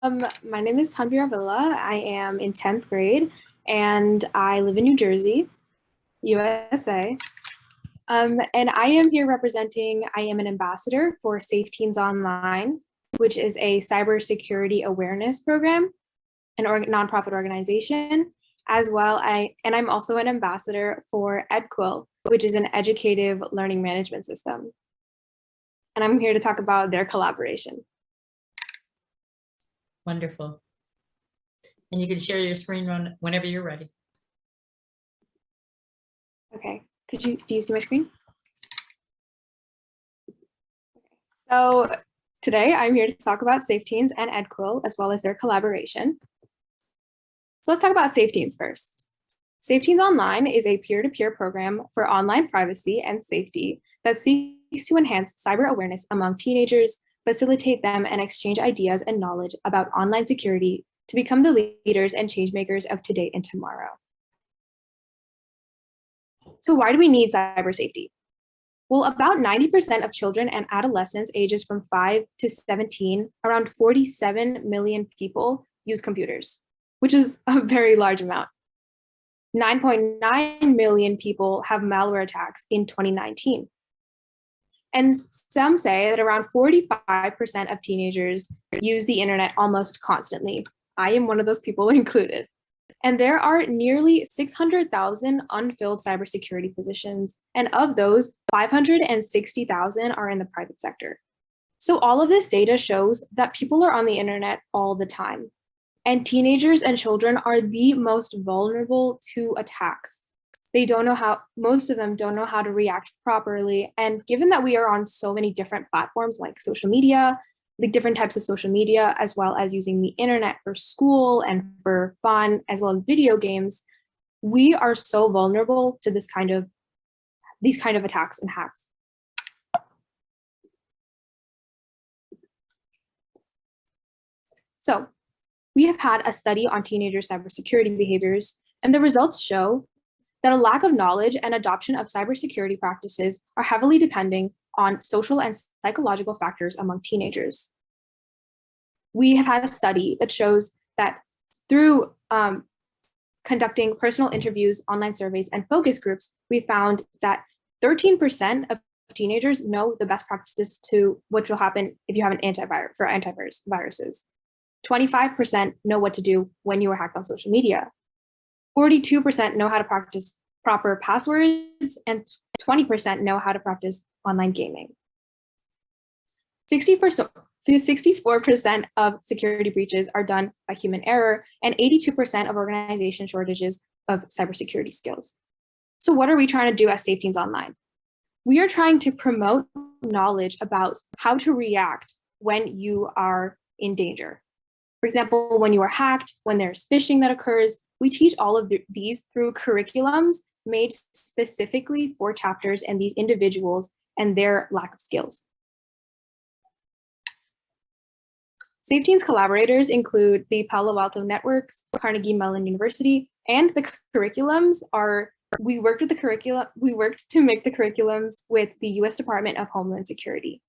My name is Tanvi Ravilla. I am in 10th grade and I live in New Jersey, USA. And I am here I am an ambassador for Safeteens Online, which is a cybersecurity awareness program, nonprofit organization, I'm also an ambassador for EdQuil, which is an educative learning management system. And I'm here to talk about their collaboration. Wonderful. And you can share your screen whenever you're ready. Okay, do you see my screen? So today I'm here to talk about Safeteens and EdQuil, as well as their collaboration. So let's talk about Safeteens first. Safeteens Online is a peer-to-peer program for online privacy and safety that seeks to enhance cyber awareness among teenagers, facilitate them, and exchange ideas and knowledge about online security to become the leaders and change makers of today and tomorrow. So why do we need cyber safety? Well, about 90% of children and adolescents ages from 5 to 17, around 47 million people use computers, which is a very large amount. 9.9 million people have malware attacks in 2019. And some say that around 45% of teenagers use the internet almost constantly. I am one of those people included. And there are nearly 600,000 unfilled cybersecurity positions. And of those, 560,000 are in the private sector. So all of this data shows that people are on the internet all the time. And teenagers and children are the most vulnerable to attacks. Most of them don't know how to react properly. And given that we are on so many different platforms like social media, the different types of social media, as well as using the internet for school and for fun, as well as video games, we are so vulnerable to these kind of attacks and hacks. So we have had a study on teenager cybersecurity behaviors, and the results show that a lack of knowledge and adoption of cybersecurity practices are heavily depending on social and psychological factors among teenagers. We have had a study that shows that through conducting personal interviews, online surveys, and focus groups, we found that 13% of teenagers know the best practices to what will happen if you have an antiviruses. 25% know what to do when you are hacked on social media. 42% know how to practice proper passwords, and 20% know how to practice online gaming. 64% of security breaches are done by human error, and 82% of organization shortages of cybersecurity skills. So what are we trying to do as Safeteens Online? We are trying to promote knowledge about how to react when you are in danger. For example, when you are hacked, when there's phishing that occurs, we teach all of these through curriculums made specifically for chapters and these individuals and their lack of skills. Safeteens collaborators include the Palo Alto Networks, Carnegie Mellon University, and the curriculums we worked to make the curriculums with the US Department of Homeland Security.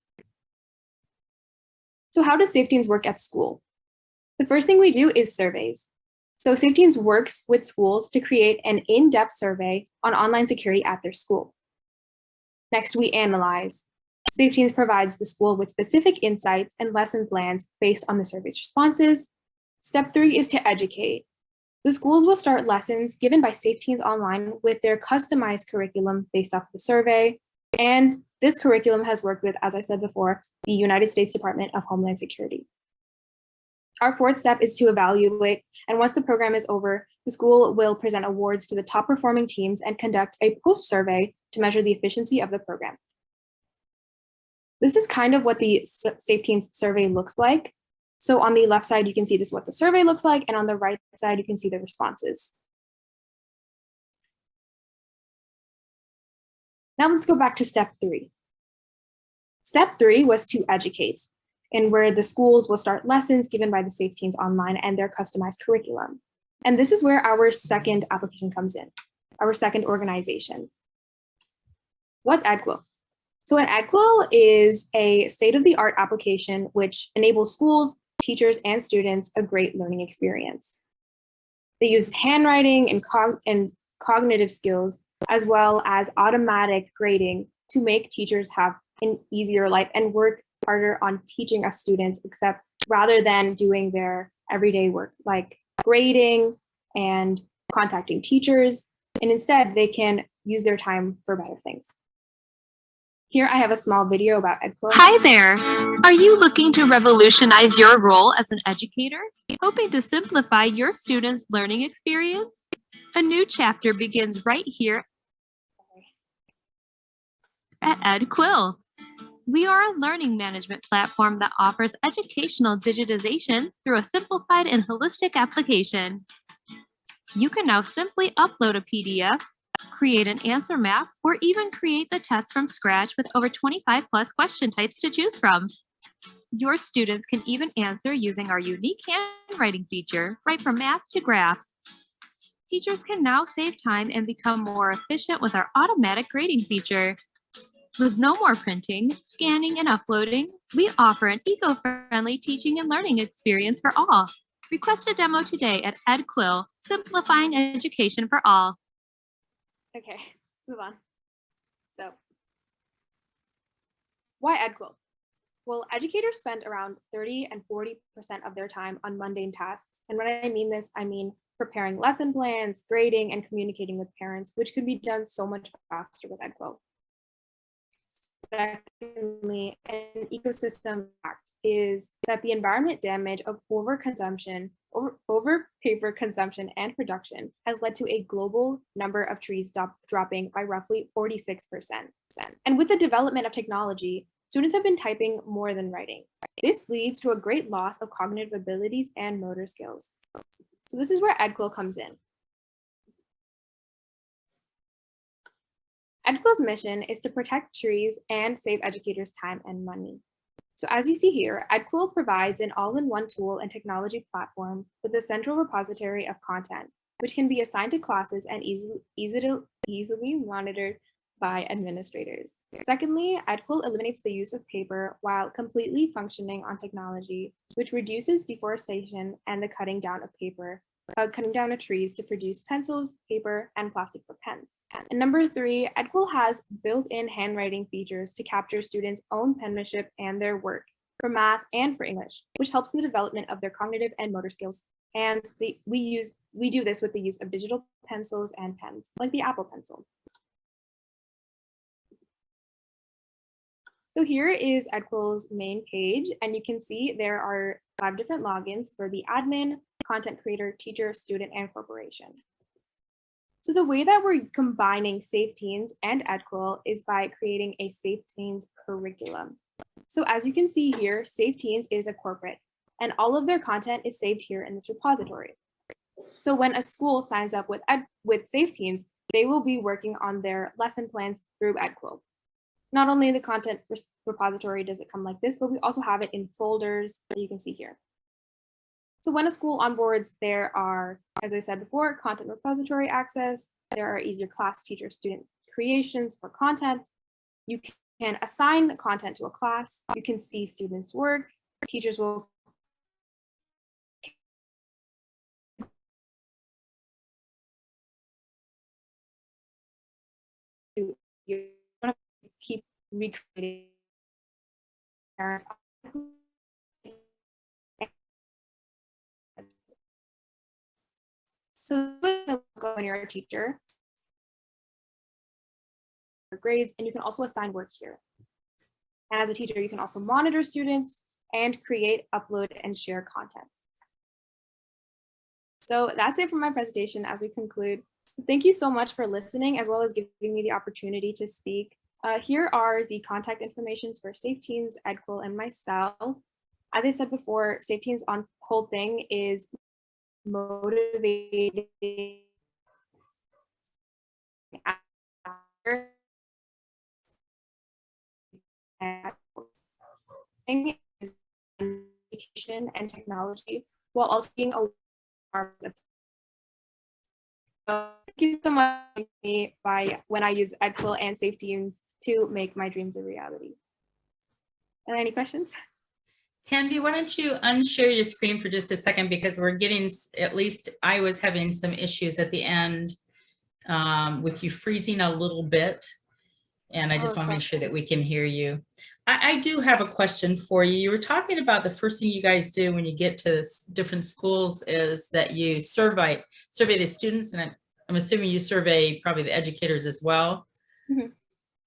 So how does Safeteens work at school? The first thing we do is surveys. So Safeteens works with schools to create an in-depth survey on online security at their school. Next, we analyze. Safeteens provides the school with specific insights and lesson plans based on the survey's responses. Step 3 is to educate. The schools will start lessons given by Safeteens Online with their customized curriculum based off the survey. And this curriculum has worked with, as I said before, the United States Department of Homeland Security. Our fourth step is to evaluate, and once the program is over, the school will present awards to the top performing teams and conduct a post-survey to measure the efficiency of the program. This is kind of what the Safeteens survey looks like. So on the left side, you can see this is what the survey looks like, and on the right side, you can see the responses. Now let's go back to step 3. Step 3 was to educate, and where the schools will start lessons given by the Safeteens Online and their customized curriculum. And this is where our second application comes in, our second organization. What's EdQuil? So an EdQuil is a state-of-the-art application which enables schools teachers and students a great learning experience. They use handwriting and cognitive skills, as well as automatic grading to make teachers have an easier life and work harder on teaching us students, except rather than doing their everyday work like grading and contacting teachers, and instead they can use their time for better things. Here I have a small video about EdQuil. Hi there! Are you looking to revolutionize your role as an educator? Hoping to simplify your students' learning experience? A new chapter begins right here at EdQuil. We are a learning management platform that offers educational digitization through a simplified and holistic application. You can now simply upload a PDF, create an answer map, or even create the test from scratch with over 25 plus question types to choose from. Your students can even answer using our unique handwriting feature, right from math to graphs. Teachers can now save time and become more efficient with our automatic grading feature. With no more printing, scanning, and uploading, we offer an eco-friendly teaching and learning experience for all. Request a demo today at EdQuil, simplifying education for all. Okay, let's move on. So, why EdQuil? Well, educators spend around 30 and 40% of their time on mundane tasks. And when I mean this, I mean preparing lesson plans, grading, and communicating with parents, which could be done so much faster with EdQuil. Secondly, an ecosystem impact is that the environment damage of overconsumption, over paper consumption and production has led to a global number of trees dropping by roughly 46%. And with the development of technology, students have been typing more than writing. This leads to a great loss of cognitive abilities and motor skills. So this is where EdQuil comes in. EdQuil's mission is to protect trees and save educators time and money. So as you see here, EdQuil provides an all-in-one tool and technology platform with a central repository of content, which can be assigned to classes and easily monitored by administrators. Secondly, EdQuil eliminates the use of paper while completely functioning on technology, which reduces deforestation and the cutting down of trees to produce pencils, paper, and plastic for pens. And number 3, EdQuil has built-in handwriting features to capture students' own penmanship and their work for math and for English, which helps in the development of their cognitive and motor skills. And we do this with the use of digital pencils and pens, like the Apple Pencil. So here is EdQuil's main page, and you can see there are 5 different logins for the admin, content creator, teacher, student, and corporation. So the way that we're combining Safeteens and EdQuil is by creating a Safeteens curriculum. So as you can see here, Safeteens is a corporate, and all of their content is saved here in this repository. So when a school signs up with Safeteens, they will be working on their lesson plans through EdQuil. Not only the content repository does it come like this, but we also have it in folders that you can see here. So when a school onboards, there are, as I said before, content repository access. There are easier class teacher student creations for content. You can assign content to a class. You can see students' work. Teachers will keep recreating parents. So when you're a teacher, grades, and you can also assign work here. And as a teacher, you can also monitor students and create, upload, and share content. So that's it for my presentation as we conclude. Thank you so much for listening, as well as giving me the opportunity to speak. Here are the contact informations for Safeteens, EdQuil, and myself. As I said before, Safeteens' whole thing is motivating education and technology while also being aware of. So thank you so much for me by when I use EdQuil and Safeteens to make my dreams a reality. Are there any questions? Tanvi, why don't you unshare your screen for just a second, because we're getting, at least I was having some issues at the end with you freezing a little bit. And I just want to make sure that we can hear you. I do have a question for you. You were talking about the first thing you guys do when you get to different schools is that you survey the students, and I'm assuming you survey probably the educators as well. Mhm.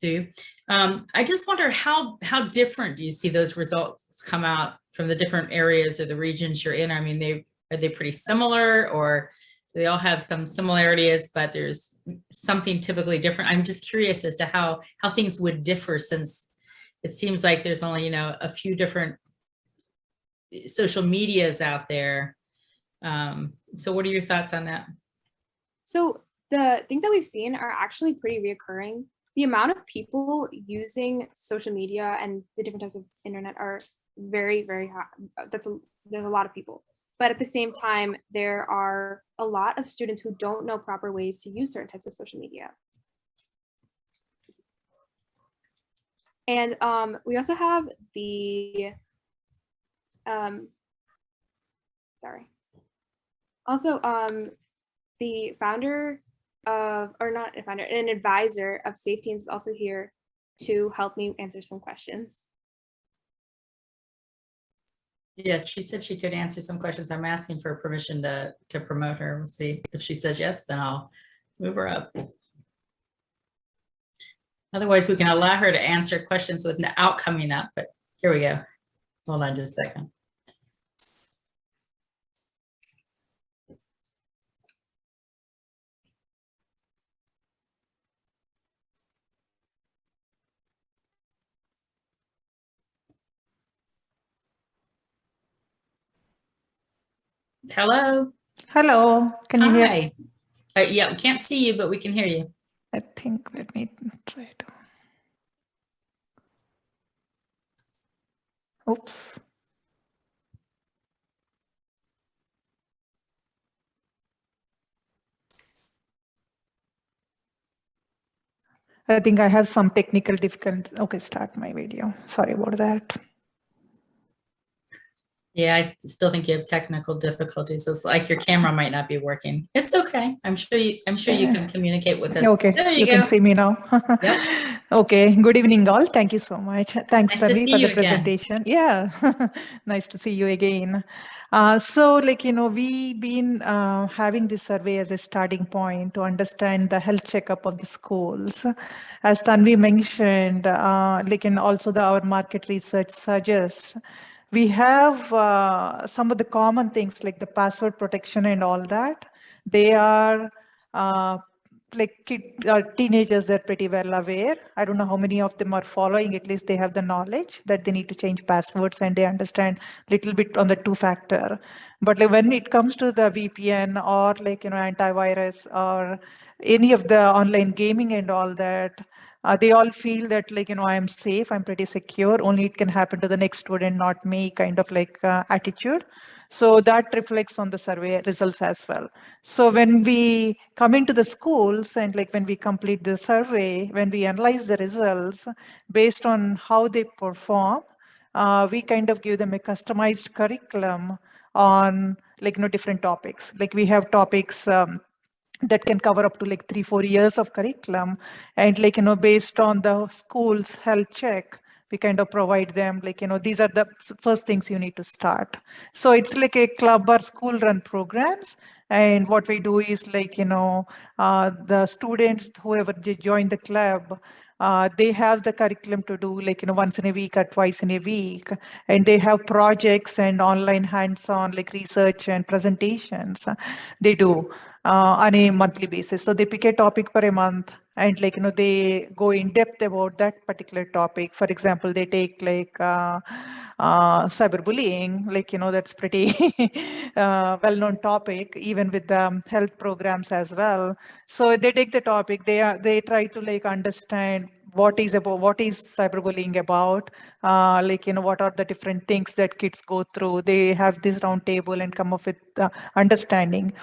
Do you? I just wonder how different do you see those results come out from the different areas or the regions you're in? I mean, are they pretty similar, or they all have some similarities, but there's something typically different? I'm just curious as to how things would differ, since it seems like there's only, a few different social medias out there. So what are your thoughts on that? So the things that we've seen are actually pretty reoccurring. The amount of people using social media and the different types of internet are very, very high. There's a lot of people. But at the same time, there are a lot of students who don't know proper ways to use certain types of social media. And we also have the, the founder of, or not a founder, an advisor of Safeteens is also here to help me answer some questions. Yes, she said she could answer some questions. I'm asking for permission to promote her. We'll see if she says yes, then I'll move her up. Otherwise, we can allow her to answer questions without coming up, but here we go. Hold on just a second. Hello. Hello, can you hear? Hi. Yeah, we can't see you, but we can hear you. I think, let me try to. Oops. I think I have some technical difficulties. Okay, start my video. Sorry about that. Yeah, I still think you have technical difficulties. It's like your camera might not be working. It's okay. I'm sure you can communicate with us. Okay, There you go. can see me now. Yep. Okay, good evening all. Thank you so much. Thanks, Nice to Tanvi, see for you the again. presentation. Yeah, nice to see you again. So we've been having this survey as a starting point to understand the health checkup of the schools. As Tanvi mentioned, also our market research suggests we have some of the common things like the password protection and all that. They are teenagers, they're pretty well aware. I don't know how many of them are following, at least they have the knowledge that they need to change passwords and they understand a little bit on the two-factor. But when it comes to the VPN or antivirus or any of the online gaming and all that, they all feel that I'm safe, I'm pretty secure, only it can happen to the next student, not me, kind of attitude. So that reflects on the survey results as well. So when we come into the schools and when we complete the survey, when we analyze the results based on how they perform, we kind of give them a customized curriculum on different topics. Like we have topics that can cover up to 3-4 years of curriculum, and based on the school's health check, we kind of provide them these are the first things you need to start. So it's like a club or school run programs, and what we do is the students, whoever join the club, they have the curriculum to do once in a week or twice in a week, and they have projects and online hands-on research and presentations they do on a monthly basis. So they pick a topic for a month and they go in depth about that particular topic. For example, they take cyberbullying, that's pretty well-known topic, even with the health programs as well. So they take the topic, they try to understand what is cyberbullying about, what are the different things that kids go through. They have this round table and come up with understanding.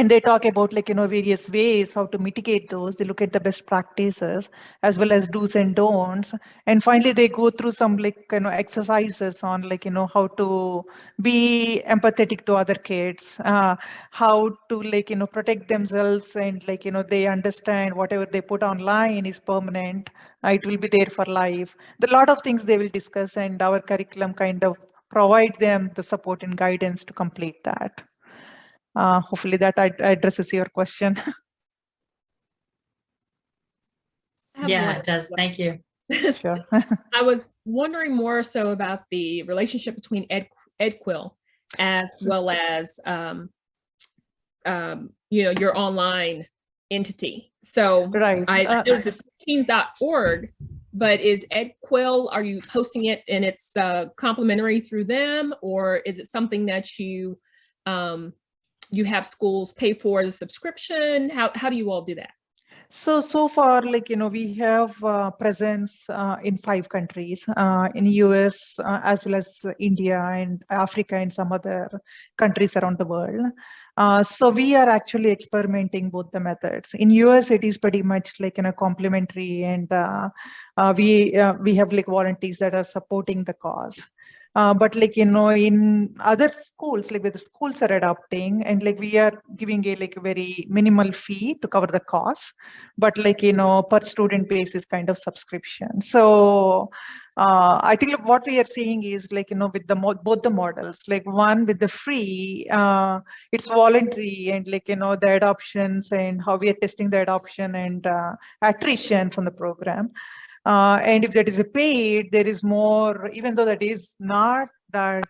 And they talk about various ways how to mitigate those. They look at the best practices as well as do's and don'ts. And finally, they go through some exercises on how to be empathetic to other kids, how to protect themselves, and they understand whatever they put online is permanent. It will be there for life. The lot of things they will discuss, and our curriculum kind of provide them the support and guidance to complete that. Hopefully that addresses your question. Yeah, it does. Thank you. Sure. I was wondering more so about the relationship between EdQuill as well as your online entity. So Right. I know it's Safeteens.org, but is EdQuill, are you hosting it and it's complimentary through them, or is it something that you have schools pay for the subscription? How do you all do that? So far, we have presence in 5 countries, in US, as well as India and Africa and some other countries around the world. So we are actually experimenting both the methods. In US, it is pretty much complementary, and we have volunteers that are supporting the cause. But in other schools, where the schools are adopting, and we are giving a very minimal fee to cover the cost, but per student basis kind of subscription. So I think what we are seeing is with both the models, one with the free, it's voluntary, and the adoptions and how we are testing the adoption and attrition from the program. And if that is a paid, there is more, even though that is not that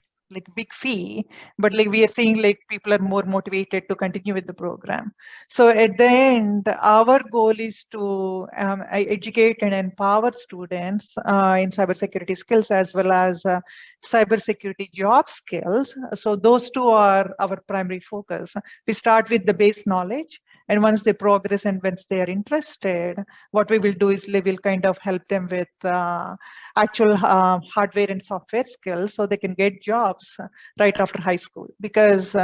big fee, but we are seeing people are more motivated to continue with the program. So at the end, our goal is to educate and empower students in cybersecurity skills as well as cybersecurity job skills. So those two are our primary focus. We start with the base knowledge, and once they progress and once they are interested, what we will do is we will kind of help them with actual hardware and software skills so they can get jobs right after high school. Because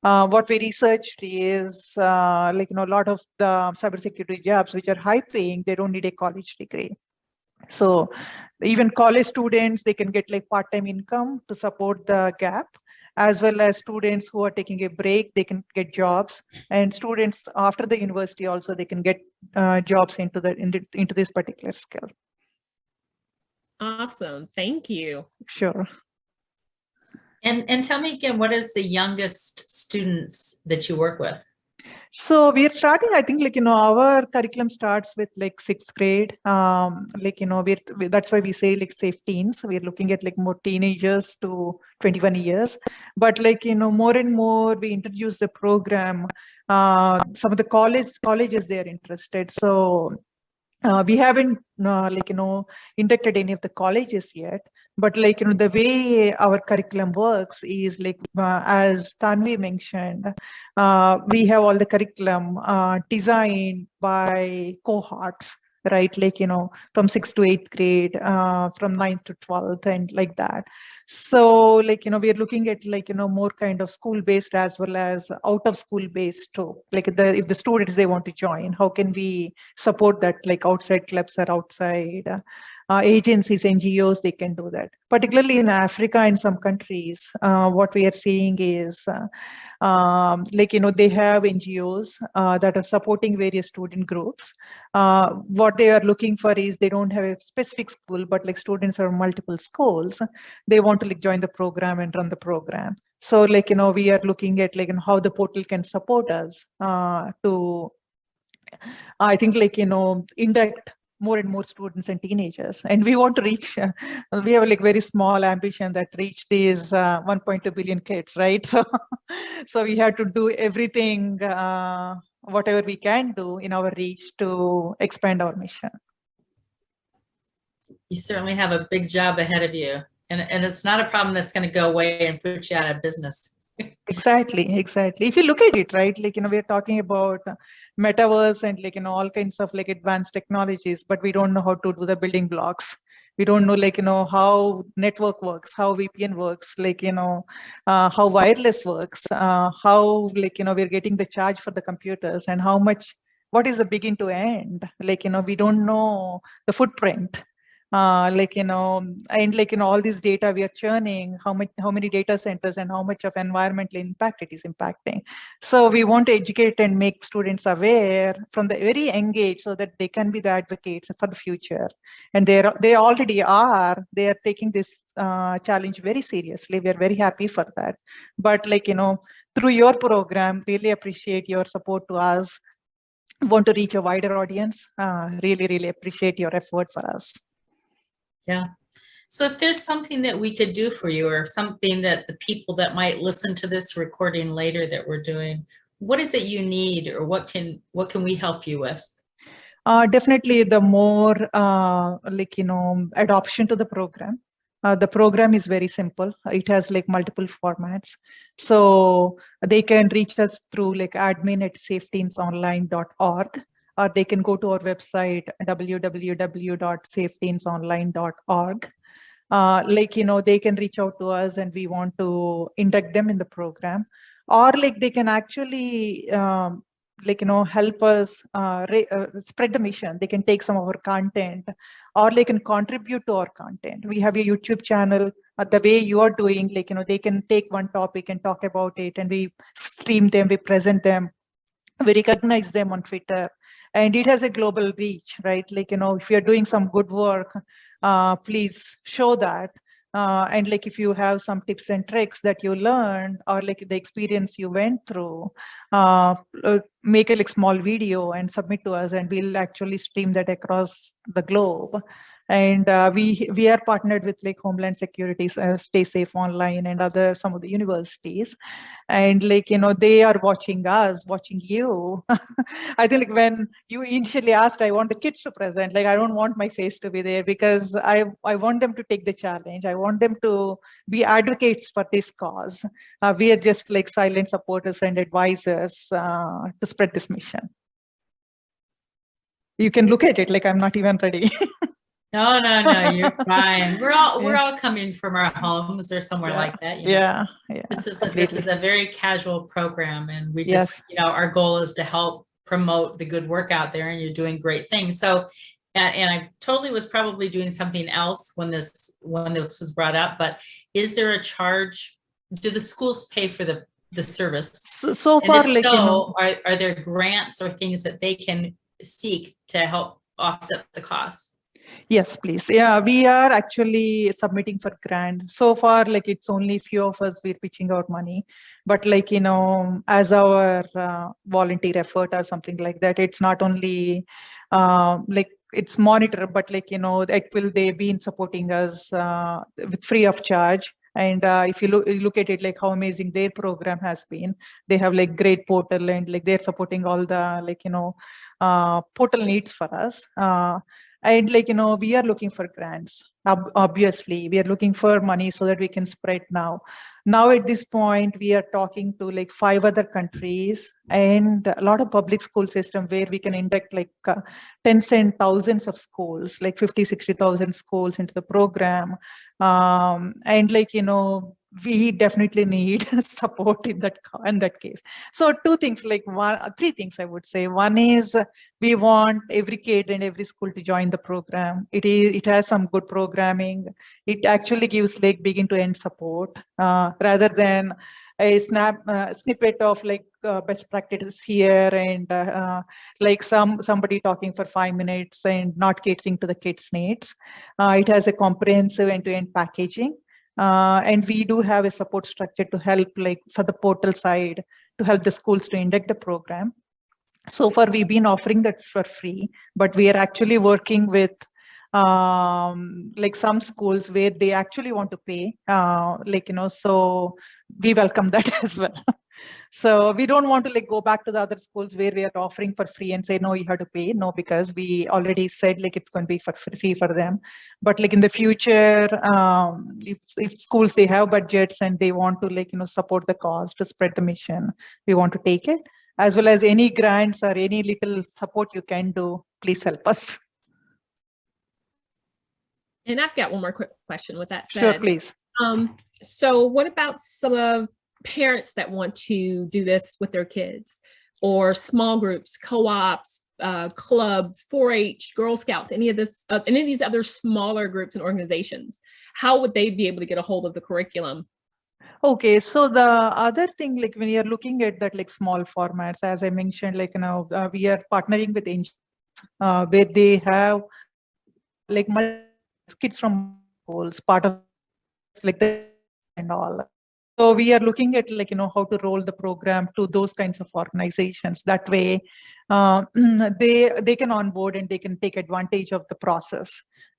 what we researched is a lot of the cybersecurity jobs which are high paying, they don't need a college degree. So even college students, they can get part-time income to support the gap, as well as students who are taking a break, they can get jobs, and students after the university also, they can get jobs into this particular skill. Awesome, thank you. Sure. And tell me again, what is the youngest students that you work with? So we are starting, I think, our curriculum starts with 6th grade. That's why we say safe teens. We're looking at more teenagers to 21 years. But more and more we introduce the program. Some of the colleges, they are interested. So we haven't inducted any of the colleges yet, but the way our curriculum works is as Tanvi mentioned, we have all the curriculum designed by cohorts, right? From 6th to 8th grade, from 9th to 12th, and like that. So we are looking at more kind of school-based as well as out of school-based too. If the students, they want to join, how can we support that? Outside clubs or outside agencies, NGOs, they can do that. Particularly in Africa and some countries, what we are seeing is they have NGOs that are supporting various student groups. What they are looking for is they don't have a specific school, but students are multiple schools. They want to join the program and run the program. So we are looking at how the portal can support us to, I think induct more and more students and teenagers. And we want to reach, we have very small ambition that reach these 1.2 billion kids, right? So, so we have to do everything, whatever we can do in our reach to expand our mission. You certainly have a big job ahead of you. And it's not a problem that's going to go away and put you out of business. Exactly. If you look at it, right, we're talking about metaverse and all kinds of advanced technologies, but we don't know how to do the building blocks. We don't know, like, how network works, how VPN works, like, how wireless works, how, like, we're getting the charge for the computers, and how much, what is the begin to end? Like, we don't know the footprint. Like, and like, all this data we are churning, how many data centers and how much of environmental impact it is impacting. So we want to educate and make students aware from the very young age so that they can be the advocates for the future. And they already are, they are taking this challenge very seriously. We are very happy for that. But like, through your program, really appreciate your support to us. Want to reach a wider audience. Really, really appreciate your effort for us. Yeah. So if there's something that we could do for you, or something that the people that might listen to this recording later that we're doing, what is it you need, or what can we help you with? Definitely the more like, adoption to the program. The program is very simple. It has like multiple formats. So they can reach us through like admin@safeteensonline.org, or they can go to our website, www.safeteensonline.org. Like, they can reach out to us and we want to induct them in the program, or like they can actually like, help us spread the mission. They can take some of our content, or they can contribute to our content. We have a YouTube channel. The way you are doing, like, they can take one topic and talk about it, and we stream them, we present them, we recognize them on Twitter, and it has a global reach, right? Like, if you're doing some good work, please show that. And like, if you have some tips and tricks that you learned, or like the experience you went through, make a like small video and submit to us, and we'll actually stream that across the globe. And we are partnered with like Homeland Security, Stay Safe Online, and some of the universities. And like, they are watching us, watching you. I think like when you initially asked, I want the kids to present, like, I don't want my face to be there, because I want them to take the challenge. I want them to be advocates for this cause. We are just like silent supporters and advisors to spread this mission. You can look at it like I'm not even ready. No, you're fine. We're all coming from our homes or somewhere like that. Yeah. This is a very casual program, and we just, our goal is to help promote the good work out there, and you're doing great things. So, and I totally was probably doing something else when this was brought up, but is there a charge? Do the schools pay for the service? So far, like, are there grants or things that they can seek to help offset the costs? Yes, please. Yeah, we are actually submitting for grant. So far, like, it's only few of us we're pitching out money, but like, as our volunteer effort or something like that, it's not only like it's monitored, but like, they've been supporting us with free of charge. And if you look at it, like how amazing their program has been, they have like great portal, and like they're supporting all the like, portal needs for us. And like, we are looking for grants. Obviously, we are looking for money so that we can spread now. Now at this point, we are talking to like 5 other countries and a lot of public school system where we can induct like tens and thousands of schools, like 50,000-60,000 schools into the program. And like, we definitely need support in that case. So 2 things, like 3 things I would say. One is we want every kid and every school to join the program. It has some good programming. It actually gives like begin to end support rather than a snippet of like best practices here and like somebody talking for 5 minutes and not catering to the kids' needs. It has a comprehensive end-to-end packaging. And we do have a support structure to help, like for the portal side, to help the schools to induct the program. So far, we've been offering that for free, but we are actually working with like some schools where they actually want to pay, like, so we welcome that as well. So we don't want to like go back to the other schools where we are offering for free and say, no, you have to pay. No, because we already said like it's going to be for free for them. But like in the future, if schools, they have budgets and they want to like, support the cause to spread the mission, we want to take it. As well as any grants or any little support you can do, please help us. And I've got one more quick question with that said. Sure, please. So what about some of parents that want to do this with their kids, or small groups, co-ops, clubs, 4-H, Girl Scouts, any of these other smaller groups and organizations? How would they be able to get a hold of the curriculum? Okay, so the other thing, like when you're looking at that, like small formats, as I mentioned, like, we are partnering with NGOs, where they have like kids from schools, part of like that and all. So we are looking at like, how to roll the program to those kinds of organizations. That way, they can onboard and they can take advantage of the process.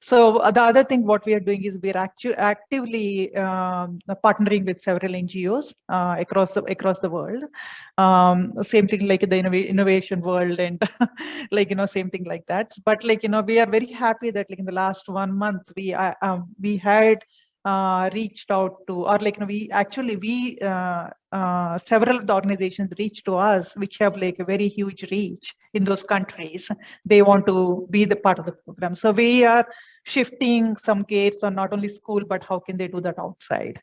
So the other thing, what we are doing is we're actively partnering with several NGOs across the world. Same thing like the innovation world and like, same thing like that. But like, we are very happy that like in the last 1 month, we had reached out to, or like, several of the organizations reached to us, which have like a very huge reach in those countries. They want to be the part of the program. So we are shifting some gates on not only school, but how can they do that outside?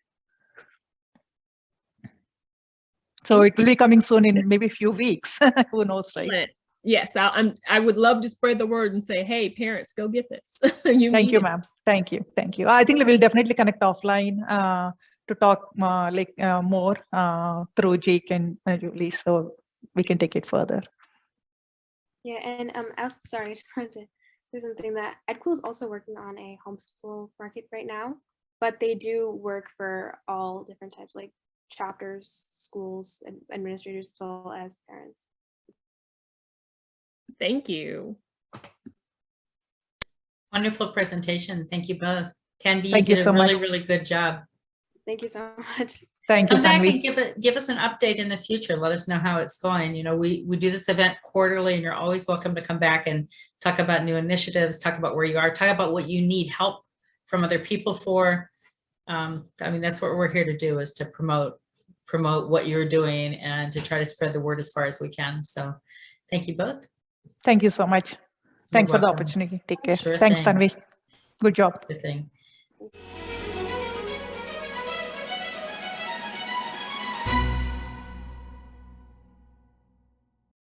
So it will be coming soon in maybe a few weeks. Who knows, right? Yes, I would love to spread the word and say, hey, parents, go get this. Thank you, ma'am. Thank you. I think we'll definitely connect offline to talk more through Jake and Julie, so we can take it further. Yeah, and sorry, I just wanted to say something that EdCool is also working on a homeschool market right now, but they do work for all different types, like chapters, schools, and administrators, as well as parents. Thank you. Wonderful presentation. Thank you both. Tanvi, you Thank you did so a really, much. really good job. Thank you so much. Thank you, Come back Tanvi. and give us an update in the future. Let us know how it's going. We do this event quarterly, and you're always welcome to come back and talk about new initiatives, talk about where you are, talk about what you need help from other people for. I mean, that's what we're here to do, is to promote what you're doing and to try to spread the word as far as we can. So thank you both. Thank you so much. Thanks for the welcome. opportunity. Take care. Sure Thanks, thing. Tanvi. Good job. Good thing.